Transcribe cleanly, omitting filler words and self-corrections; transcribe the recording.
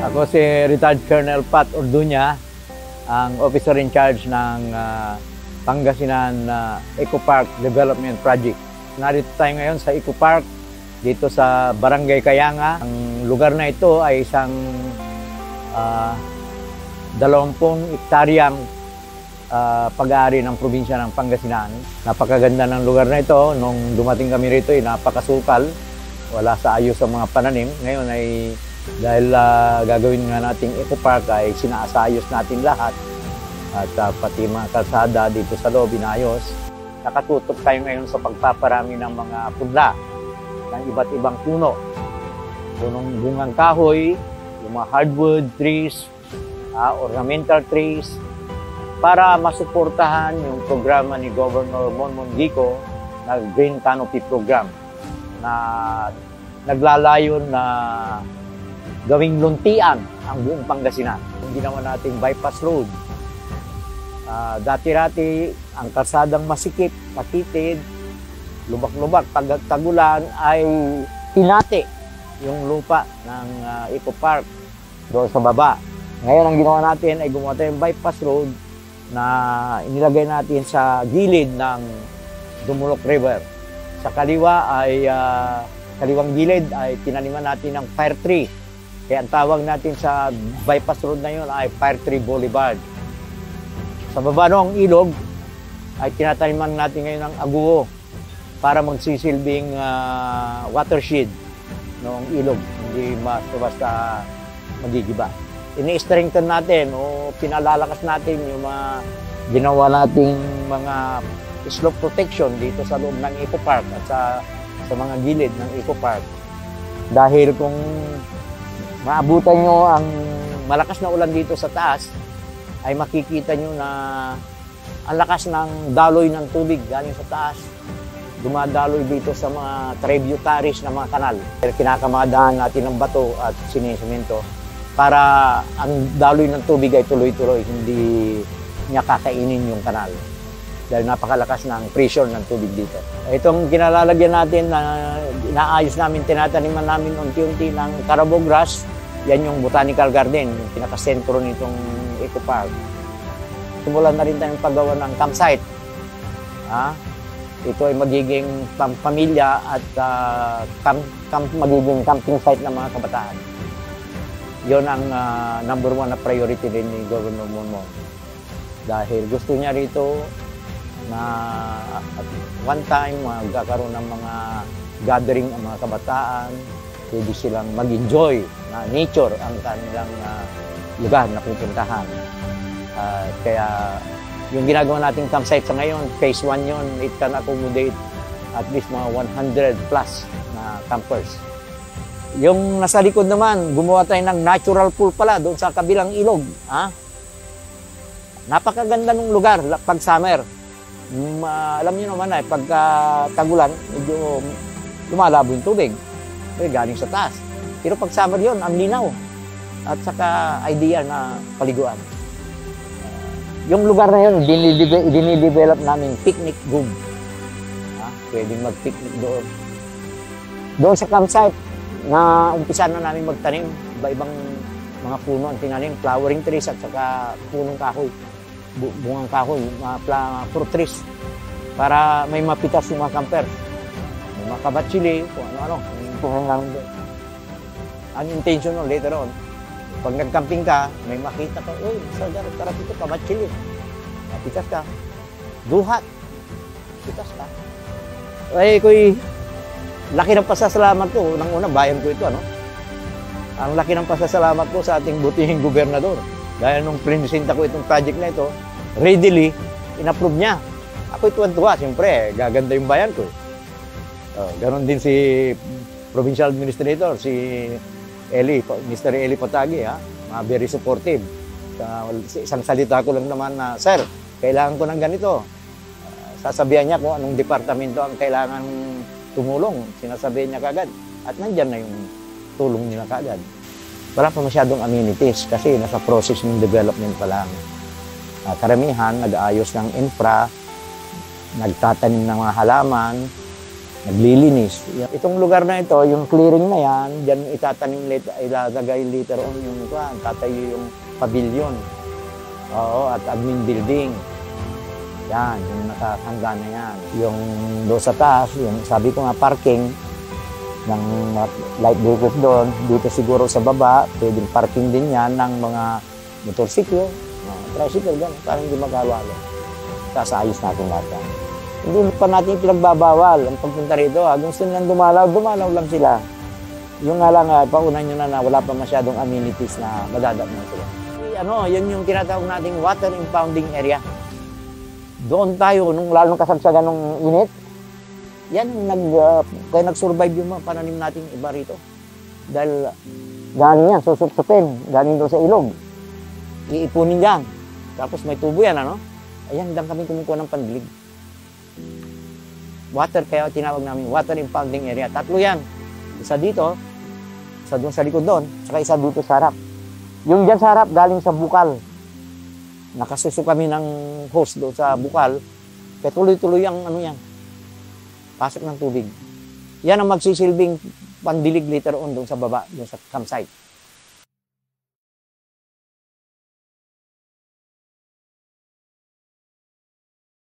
Ako si retired Colonel Pat Orduña, ang officer in charge ng Pangasinan Eco Park Development Project. Narito tayo ngayon sa Eco Park, dito sa Barangay Kayanga. Ang lugar na ito ay isang 20 hektaryang pag-aari ng probinsya ng Pangasinan. Napakaganda ng lugar na ito. Nung dumating kami rito ay napakasukal. Wala sa ayos sa mga pananim. Ngayon ay dahil gagawin nga nating Eco Park ay sinaasayos natin lahat. At pati mga kalsada dito sa loob inayos. Nakatutok tayo ngayon sa pagpaparami ng mga pudla ng iba't ibang puno. Punong bungang kahoy, yung mga hardwood trees, ornamental trees, para masuportahan yung programa ni Governor Monmon Gico na Green Canopy Program na naglalayon na gawing luntian ang buong Pangasinan. Yung ginawa nating bypass road. Dati-rati, ang kalsadang masikip, matitid, lubak-lubak, pag-tagulan ay pinati yung lupa ng Eco Park doon sa baba. Ngayon, ang ginawa natin ay gumawa tayong bypass road na inilagay natin sa gilid ng Dumulok River. Sa kaliwa ay, kaliwang gilid ay tinaniman natin ng fire tree. Kaya ang tawag natin sa bypass road na yun ay Fire Tree Boulevard. Sa baba ng ilog ay tinataniman natin ngayon ng aguo para magsisilbing watershed ng ilog. Hindi basta magigiba. Ini-strengthen natin o pinalalakas natin yung mga ginawa nating mga slope protection dito sa loob ng Eco Park at sa mga gilid ng Eco Park. Dahil kung maabutan nyo ang malakas na ulan dito sa taas, ay makikita nyo na ang lakas ng daloy ng tubig galing sa taas. Dumadaloy dito sa mga tributaries ng mga kanal. Kinakamadaan natin ng bato at sinisemento para ang daloy ng tubig ay tuloy-tuloy, hindi niya kakainin yung kanal. Dahil napakalakas ng pressure ng tubig dito. Itong kinalalagyan natin na inaayos namin, tinataniman namin unti-unti ng Carabao grass. Yan yung Botanical Garden, yung pinakasentro nitong Eco Park. Simulan na rin tayong paggawa ng campsite. Ito ay magiging pamilya at magiging camping site ng mga kabataan. Yon ang number 1 na priority rin ni Governor Monmon. Dahil gusto niya rito na at one time magkakaroon ng mga gathering ang mga kabataan, pwede silang mag-enjoy na nature ang kanilang lugar na pupuntahan. Kaya yung ginagawa nating campsite sa ngayon, phase 1 yun, it can accommodate at least mga 100 plus na campers. Yung nasa likod naman, gumawa tayo ng natural pool pala doon sa kabilang ilog. Napakaganda ng lugar pag summer. Alam niyo naman ay pagka tagulan, medyo lumalabo yung tubig. Galing sa taas. Pero pag summer yun, ang linaw. At saka ideal na paliguan. Yung lugar na yun, dinidevelop namin picnic room. Pwedeng mag-picnic doon. Doon sa campsite, na umpisa na namin magtanim. Iba-ibang mga puno ang tinanim. Flowering trees at saka punong kahoy. Bungang kahoy, fruit trees. Para may mapitas yung mga camper. May mga kabatsili, kung ano-ano. Ang intention nun later on, pag nag-camping ka, may makita ka, uy, sarap ito, kabatsili. Mapitas ka. Duhat. Pitas ka. Ay, laki ng pasasalamat ko. Nang una, bayan ko ito, ano? Ang laki ng pasasalamat ko sa ating butihing gobernador. Dahil nung prinisenta ko itong project na ito, readily, in-approve niya. Ako'y tuwan-tuwa, siyempre, gaganda yung bayan ko. Ganon din si Provincial Administrator, si Mr. Eli Patagi, very supportive. Isang salita ko lang naman na, Sir, kailangan ko ng ganito. Sasabihan niya kung anong departamento ang kailangan tumulong. Sinasabihan niya kagad. At nandyan na yung tulong nila kagad. Wala pa masyadong amenities kasi nasa process ng development pa lang. Karamihan, nag-aayos ng infra, nagtatanim ng mga halaman, naglilinis. Itong lugar na ito, yung clearing na yan, dyan ilalagay later on yung tatayo yung pavilion. Oo, at admin building. Yan, yung nakakangga na yan. Yung doon sa taas, yung sabi ko nga parking ng light vehicles doon, dito siguro sa baba, pwedeng parking din yan ng mga motorsiklo, tricycle, gano'n, parang hindi magkawalo. Tapos ayos natin lahat yan. Hindi pa natin pinagbabawal ang pagpunta rito. Kung gusto nilang dumalaw lang sila. Yung nga lang, paunan nyo na wala pa masyadong amenities na madadaanan sila. Yan yung tinatawag nating water impounding area. Doon tayo, lalo nung kasagsagan ng init, yan, kaya nag-survive yung mga pananim natin iba rito. Dahil galing yan, susupsupin, galing doon sa ilog. Iipunin dyan. Tapos may tubo yan, Ayan, dyan kami kumukuha ng pandilig. Water, kaya tinawag namin water impounding area. 3 yan. Isa dito, isa doon sa likod doon, saka isa dito sa harap. Yung dyan sa harap, galing sa bukal. Nakasuso kami ng hose doon sa bukal. Kaya tuloy-tuloy ang yan. Pasok ng tubig. Yan ang magsisilbing pandilig later on doon sa baba, doon sa campsite.